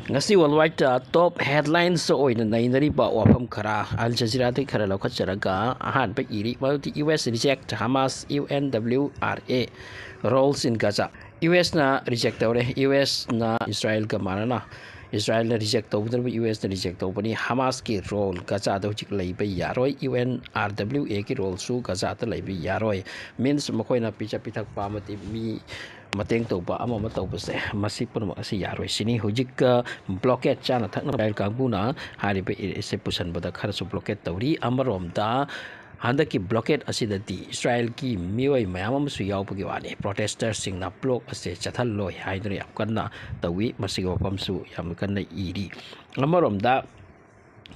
ngasi worldwide top headlines oina nainariba wafam khara Al Jazeera te khara lokacharaga ahan pe iri mauti US reject Hamas UNWRA roles in Gaza. US na reject tawre, US na Israel ka manana Israel na reject tawbudar US na reject tawbani Hamas ki role Gaza da hujik laiba yaroi UNRWA ki role su Gaza ta laiba yaroi means makoy na picha pitak pamati mi mateng tawba ama matawbase masi pun asi yaroi sini hujik blockade chana thakna Israel kangbuna haribe se pusan bada khara su blockade tawri amarom da handaki blockade asidati Israel ki miwai mayam amsu yawpagi wani protesters singna block ase chathal loi haidri apkanna tawi masigo pamsu yam kanna iri amarom da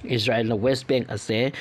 Israel na West Bank ase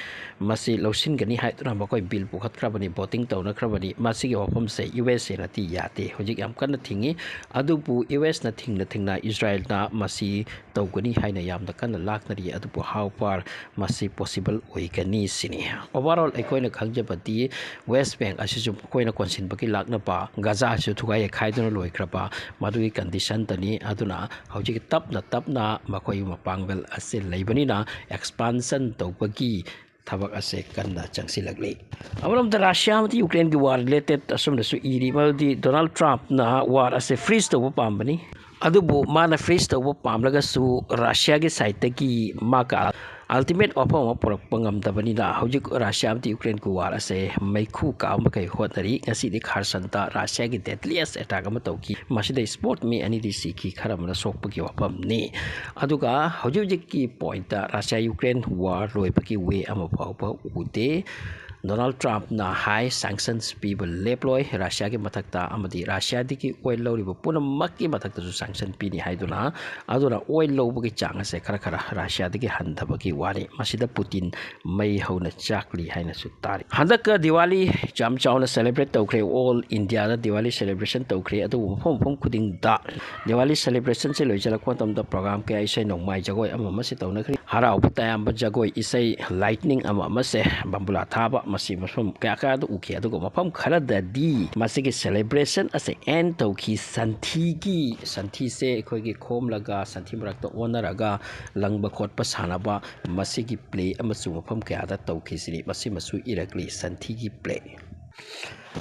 masi losin gani haidra makoi bill pukhat krabani voting tawna krabani masigi wapam se US na ti yate hojik yam kanna thingi adubu US na thingna Israel na masi tawgani haina yam da kanna laknari adubu how far masi possible oigani sini overall ekoina khangjabati West Bank asisu koina konsin baki lakna pa Gaza su thugai khaiduna loi kraba madui condition tani aduna hojik tapna makoi mapangwel ase leibani na expansion tawbagi thabak ase kanna changsilagli amaram da Russia mati Ukraine ki war related asum da su iri madi Donald Trump na war ase freeze tawba pambani adubu mana freeze tawba pamlaga su Russia gi side ki maka ultimate offer ma porak pangam dabani na hojik Russia mati Ukraine ku war ase maikhu ka makai hotari ngasi di kharsanta Russia gi deadliest attack ama tawki masida sport me ani di siki kharamna sokpagi wapam ni aduga hojik ki point Russia Ukraine war loipaki we ama phawpa ude Donald Trump na high sanctions people leploi Russia ki mathakta amadi Russia diki oil loriba punamak ki mathakta su sanction pini haiduna aduna oil lobagi chang ase khara Russia diki handabagi wari masida Putin mai hauna chakli haina su tari handaka Diwali jam chawna celebrate tawkre all India da Diwali celebration tawkre adu phom khuding da Diwali celebration se loijala kwantam da program ke aisai nongmai jagoi ama masi tawna khri harau butayam jagoi isai lightning ama mase bambula thaba masi masum kaya da uki adugo mapam khara da di masigi celebration ase end tawki santhi se khoi gi khom laga santhi marak to onaraga langba khotpa sanaba masigi play amasu mapam kaya da tawki sini masi masu irakli santhi gi play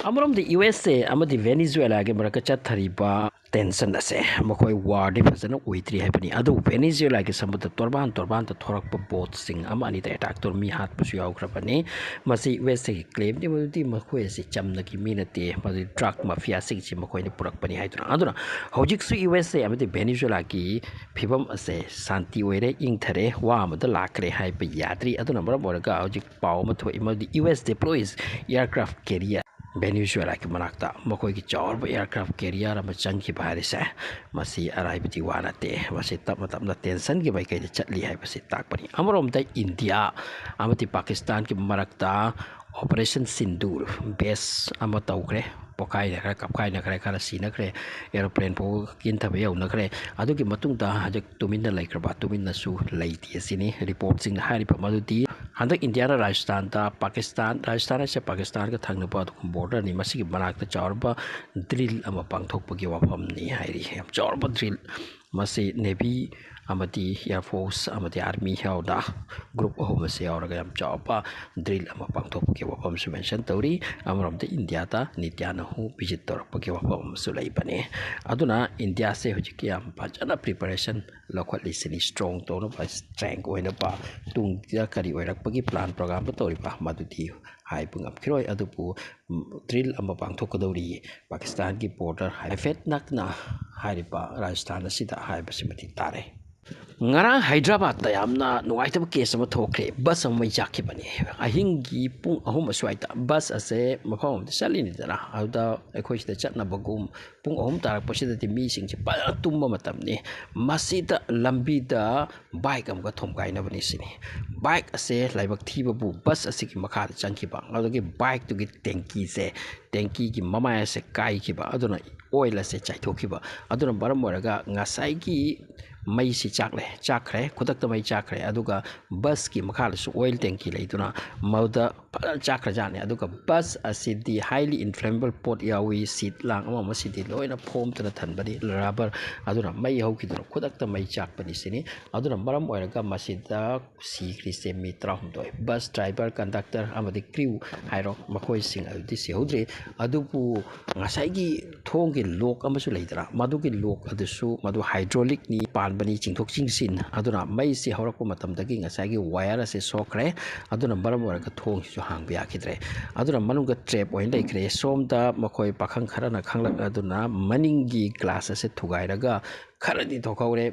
amarom the USA amadi Venezuela ge maraka chathariba tension ase makoi war de fazana oitri haibani adu Venezuela ge sambuta torban ta thorakpa boat sing ama ani ta attack tor mi hat pusu yaw krapani masi USA ge claim ni mudi makoi se chamna ki minate madi drug mafia sing chi makoi ni purakpani haiduna aduna hojik su USA amadi Venezuela ki phibam ase santi oire ingthare wa amada lakre haiba yadri aduna maram oraga hojik paw ma thoi madi US deploys aircraft carrier Venezuela ki manakta makoi ki chawrba aircraft carrier ama changki bahari sa masi araibati wanate masi tapna tension ki bai kai chatli hai basi takpani amarom da India amati Pakistan ki marakta operation Sindur base ama tawkre pokai na kare kapkai na kare kara sina kare airplane po kin thabe yaw na kare adu ki matung da hajak tumin na laikraba tumin na su laiti asini report sing hari pa maduti handak India na Rajasthan ta Pakistan se Pakistan ka thangna pa border ni masigi banak ta chawrba drill ama pangthok pagi wapam ni hairi yam chawrba drill masi Navy amati Air Force amati Army hauda group ho mase auraga yam chawpa drill ama pangthok pagi wapam su mention tawri amaram ta India ta nityana hu visit tor pagi wapam su lai bane aduna India se hujiki yam pajana preparation lokhot lisini strong to no ba strength oina pa tung ja kari oirak pagi plan program to ri pa maduti hai pungam khiroi adupu drill ama pangthok kadori Pakistan ki border haifet nakna haripa Rajasthan asida haibasimati tare ngarang Hyderabad ta yamna nuwaitaba case ama thokre bus ama yakibani ahingi pung ahum aswaita bus ase mafam salini dana auda ekhoi sida chatna bagum pung ahum tarak pasida ti mi sing pa tumma matamni masida lambi da bike am ga thomkai na bani sini bike ase laibak thiba bu bus ase ki makha changki ba auda ki bike to ki tanki ki mama ase kai ki ba aduna oil ase chai thoki ba aduna baram moraga ngasai ki mei si chakre khudak mai chakre aduga bus ki makhala su oil tank ki leiduna mauda chakra jani aduga bus asidi highly inflammable pot yawi seat lang ama masidi loina form tana thanbani rubber aduna mai hokiduna khudak mai chakpani sini aduna maram oiraga masida sikri se mitra humdoi bus driver conductor amadi crew hairo makoi sing adi seudre adupu ngasai thongi lok amasu leidra madugi lok adusu madu hydraulic ni panbani chingthok chingsin aduna mai si horakpa matamdagi ngasai wire ase sokre aduna maram oiraga thong su hangbiya khidre aduna manunga trap oin leikre somda makoi pakhang khara na khanglak aduna maningi glass ase thugairaga kharadi thokhaure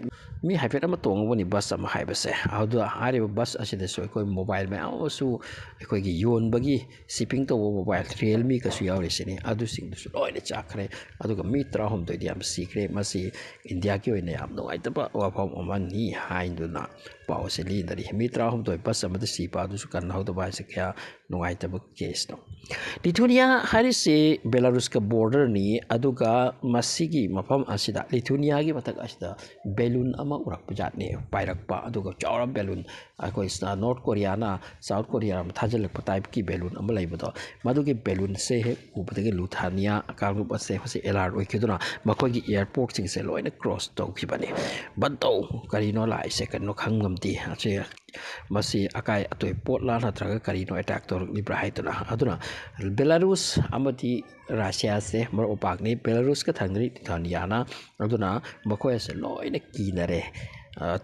mi haifet ama tongwani bus ama haibase adu ari bus asida so koi mobile ma asu koi gi yon bagi shipping to mobile realme ka su yaure sini adu sing su loina chakre adu ga mi tra hom to diam sikre masi india ki oina yam no aita ba wa phom oman ni hainduna paw se li dari mi tra hom to bus ama si pa adu su kan hau to ba se kya no aita ba case no Lithuania hari se Belarus ka border ni aduga masigi mafam asida Lithuania gi matak asida balloon ama urak pujat ne pairak pa aduga chawra balloon akoi sta North Korea na South Korea ma thajal pa type ki balloon ama lai bado madugi balloon se he ubadagi Lithuania akang ba se hose LR oi kiduna makoi gi airport sing se loina cross to khibani banto kari no lai se kan no khangam ti ache masi akai atoi pot la na traga kari no attack to libra haituna aduna Belarus amati Russia se mar opak ni Belarus ka thangri thaniana aduna makoi se loina kinare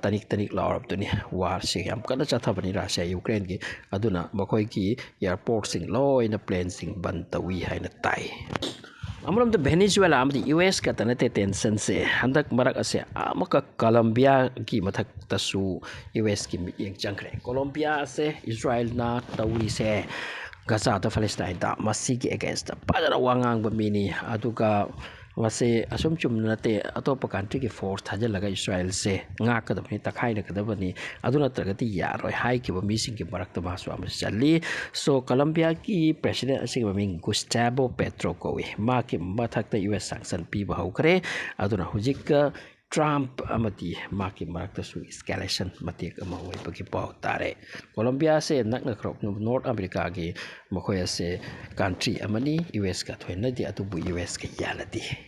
tanik laurab tuni war se yam kana chathabani Russia Ukraine ki aduna makoi ki airport sing loina plane sing ban tawi haina tai Amram the Venezuela am the US ka tanate tension se handak marak ase amaka Colombia ki mathak tasu US ki yeng changre Colombia se Israel na tawri se Gaza to Palestine ta masigi against padara wangang ba mini aduga wase asum chum nate atopa country ki force thajalaga Israel se nga ka dabani takhai na kadabani aduna tragati yaroi hai ki ba mising ki barakta masu am chali so Colombia ki president asig ba ming Gustavo Petro kowi ma ki mathakta US sanction pi ba hokre aduna hujik Trump amati maki marakta su escalation matik ama hoi pagi pau tare Colombia se nakna krok North America gi makoya se country amani US ka thoina di atubu US ka yalati